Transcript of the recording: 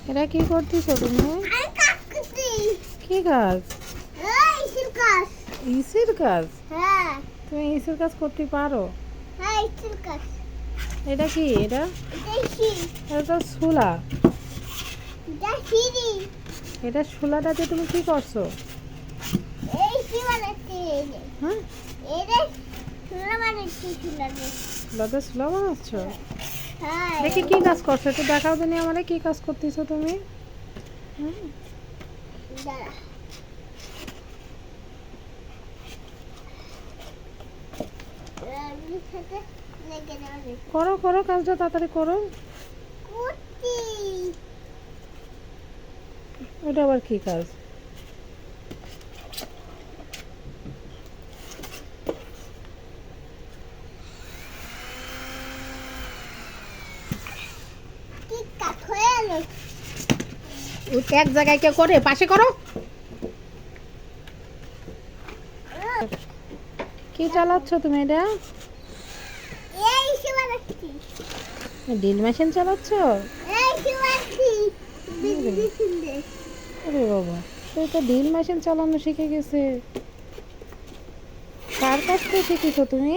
এটা কি করতেছো তুমি? আমি কাজ করছি। কি কাজ? ইসির কাজ। ইসির কাজ? হ্যাঁ। তুমি ইসির কাজ করতে পারো? হ্যাঁ, ইসির কাজ। এটা কি? এটা ইসি। এটা তো শুলা। এটা সিঁড়ি। এটা শুলাটাতে তুমি কি করছো? ইসি বানাচ্ছি এই যে। হ্যাঁ, এটা চুলা বানাচ্ছি চুলাতে। শুলাতে শুলা বানাচ্ছ? হ্যাঁ। দেখি কি কাজ করছো, একটু দেখাও দিনি আমারে কি কাজ করতেছো তুমি। হুম, দাঁড়া। এর সাথে লেগে যাবে। করো করো, কাজটা তাড়াতাড়ি করো। করছি। ওটা আবার কি কাজ? কি কাজ হয়ে গেল? ওটা এক জায়গায় কে করে, পাশে করো। কি চালাচ্ছ তুমি এটা? এই ইসি বানাচ্ছি। ড্রিল মেশিন চালাচ্ছ? এই ইসি বানাচ্ছি। বিজলি শুনবে। আরে বাবা, সে তো ড্রিল মেশিন চালানো শিখে গেছে। কার কাছ থেকে শিখেছো তুমি?